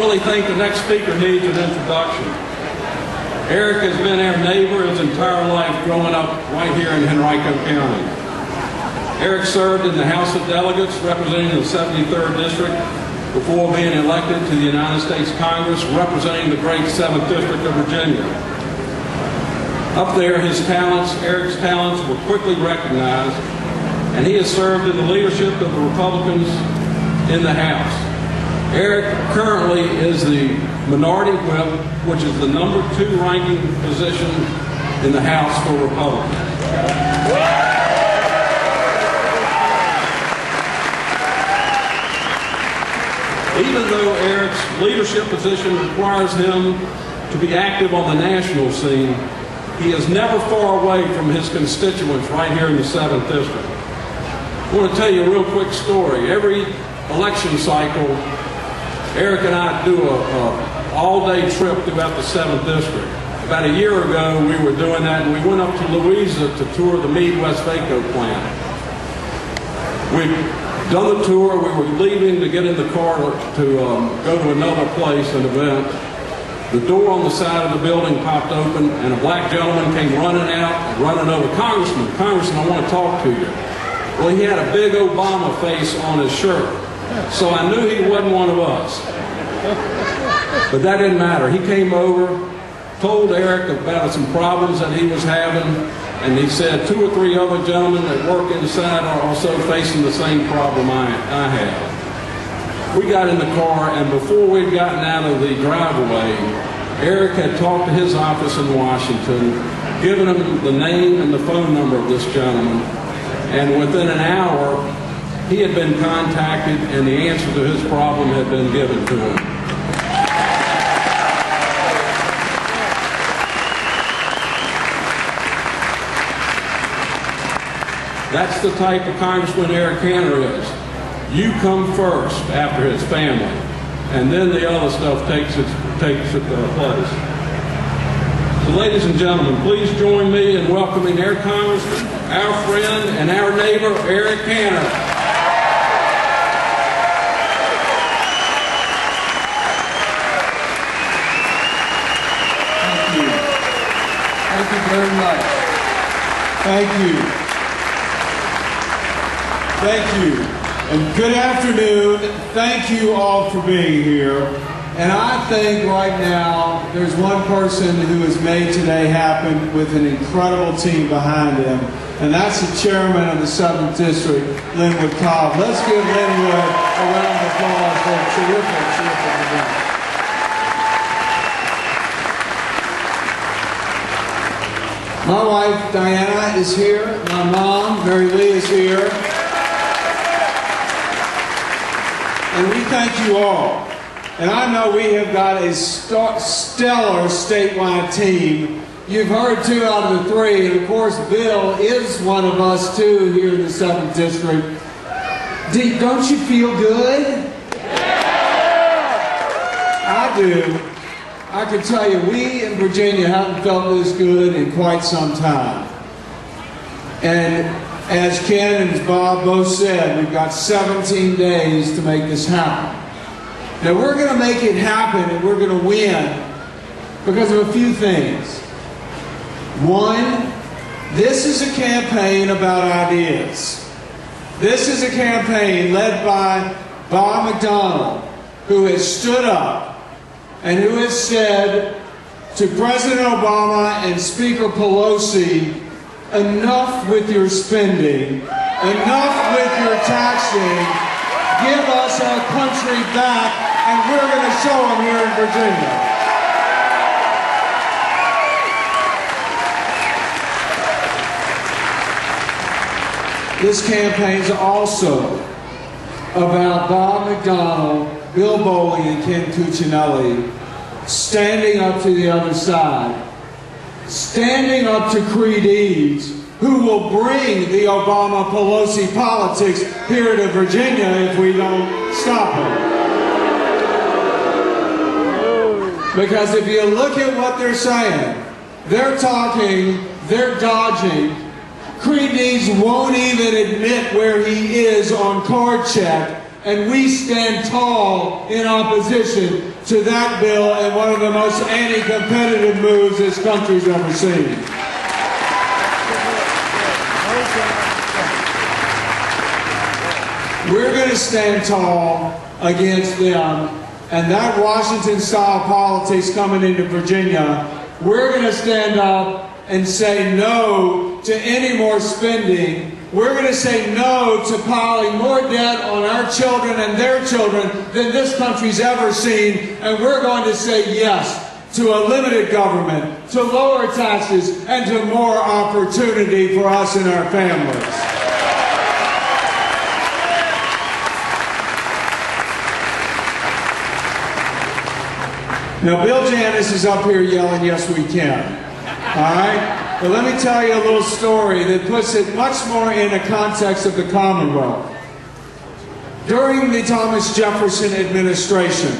really think the next speaker needs an introduction. Eric has been our neighbor his entire life growing up right here in Henrico County. Eric served in the House of Delegates representing the 73rd District before being elected to the United States Congress representing the great 7th District of Virginia. Up there, Eric's talents were quickly recognized, and he has served in the leadership of the Republicans in the House. Eric currently is the Minority Whip, which is the #2 ranking position in the House for Republicans. Even though Eric's leadership position requires him to be active on the national scene, he is never far away from his constituents right here in the 7th District. I want to tell you a real quick story. Every election cycle, Eric and I do a all-day trip throughout the 7th District. About a year ago, we were doing that, and we went up to Louisa to tour the Meade-Westvaco plant. We'd done the tour. We were leaving to get in the car to go to another place, an event. The door on the side of the building popped open, and a black gentleman came running out and running over. Congressman, I want to talk to you. Well, he had a big Obama face on his shirt, so I knew he wasn't one of us. But that didn't matter. He came over, told Eric about some problems that he was having, and he said 2 or 3 other gentlemen that work inside are also facing the same problem I have. We got in the car, and before we'd gotten out of the driveway, Eric had talked to his office in Washington, given him the name and the phone number of this gentleman, and within an hour, he had been contacted, and the answer to his problem had been given to him. That's the type of Congressman Eric Cantor is. You come first after his family, and then the other stuff takes its place. So ladies and gentlemen, please join me in welcoming our Congressman, our friend, and our neighbor, Eric Cantor. Thank you. Thank you very much. Thank you. Thank you. And good afternoon. Thank you all for being here. And I think right now there's one person who has made today happen with an incredible team behind him, and that's the chairman of the 7th District, Linwood Cobb. Let's give Linwood a round of applause for a terrific event. My wife, Diana, is here. My mom, Mary Lee, is here. And we thank you all. And I know we have got a stellar statewide team. You've heard 2 out of the 3, and of course Bill is one of us too here in the 7th District. Don't you feel good? I do. I can tell you, we in Virginia haven't felt this good in quite some time. And as Ken and Bob both said, we've got 17 days to make this happen. Now we're going to make it happen, and we're going to win because of a few things. One, this is a campaign about ideas. This is a campaign led by Bob McDonnell, who has stood up and who has said to President Obama and Speaker Pelosi, enough with your spending, enough with your taxing, give us our country back, and we're going to show them here in Virginia. This campaign is also about Bob McDonnell, Bill Bolling, and Ken Cuccinelli standing up to the other side, standing up to Creed Eads, who will bring the Obama-Pelosi politics here to Virginia if we don't stop it. Because if you look at what they're saying, they're talking, they're dodging. Creed Eads won't even admit where he is on card check and we stand tall in opposition to that bill and one of the most anti-competitive moves this country's ever seen. We're going to stand tall against them, and that Washington-style politics coming into Virginia, we're going to stand up and say no to any more spending. We're going to say no to piling more debt on our children and their children than this country's ever seen, and we're going to say yes to a limited government, to lower taxes, and to more opportunity for us and our families. Now, Bill Janus is up here yelling, "Yes, we can." All right? But let me tell you a little story that puts it much more in a context of the Commonwealth. During the Thomas Jefferson administration,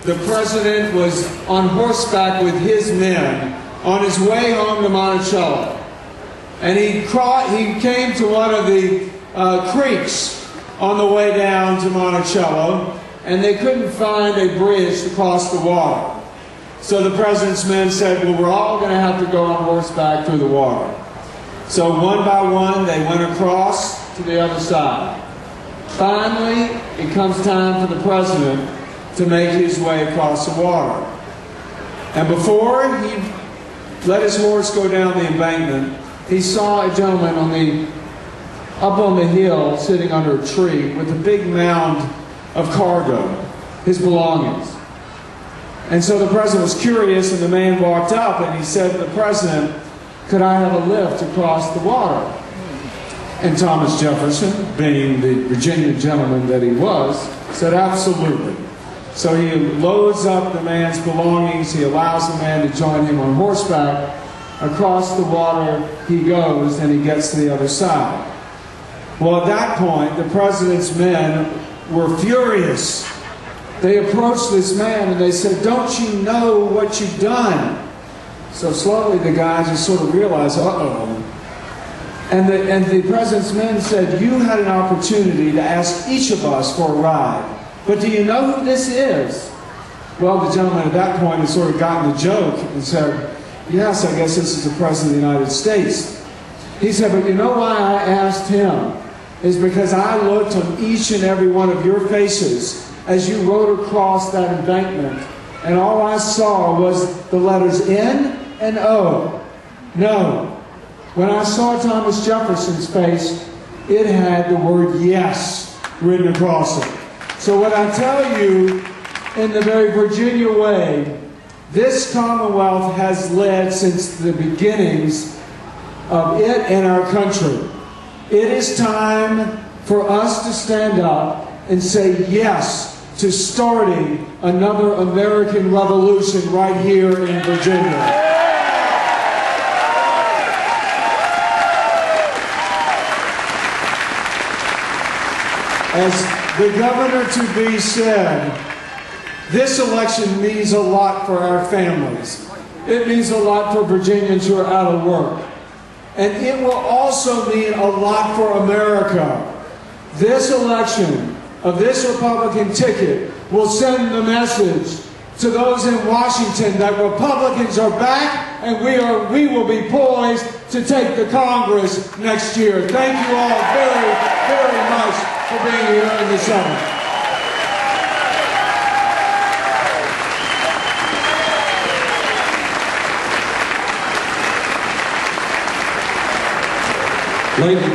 the president was on horseback with his men on his way home to Monticello. And he came to one of the creeks on the way down to Monticello, and they couldn't find a bridge to cross the water. So the president's men said, well, we're all going to have to go on horseback through the water. So one by one, they went across to the other side. Finally, it comes time for the president to make his way across the water. And before he let his horse go down the embankment, he saw a gentleman up on the hill sitting under a tree with a big mound of cargo, his belongings. And so the president was curious, and the man walked up and he said to the president, could I have a lift across the water? And Thomas Jefferson, being the Virginia gentleman that he was, said absolutely. So he loads up the man's belongings, he allows the man to join him on horseback. Across the water he goes, and he gets to the other side. Well, at that point, the president's men were furious. They approached this man and they said, don't you know what you've done? So slowly the guy just sort of realized, uh-oh. And the president's men said, you had an opportunity to ask each of us for a ride. But do you know who this is? Well, the gentleman at that point had sort of gotten the joke and said, yes, I guess this is the President of the United States. He said, but you know why I asked him? Is because I looked on each and every one of your faces as you rode across that embankment, and all I saw was the letters N and O. No. When I saw Thomas Jefferson's face, it had the word yes written across it. So what I tell you, in the very Virginia way, this Commonwealth has led since the beginnings of it and our country. It is time for us to stand up and say yes to starting another American revolution right here in Virginia. As the governor-to-be said, this election means a lot for our families. It means a lot for Virginians who are out of work. And it will also mean a lot for America. This election of this Republican ticket will send the message to those in Washington that Republicans are back and we will be poised to take the Congress next year. Thank you all very, very much for being here in the summer.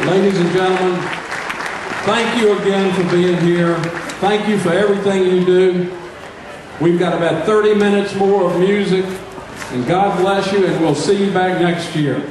Ladies and gentlemen, thank you again for being here. Thank you for everything you do. We've got about 30 minutes more of music, and God bless you, and we'll see you back next year.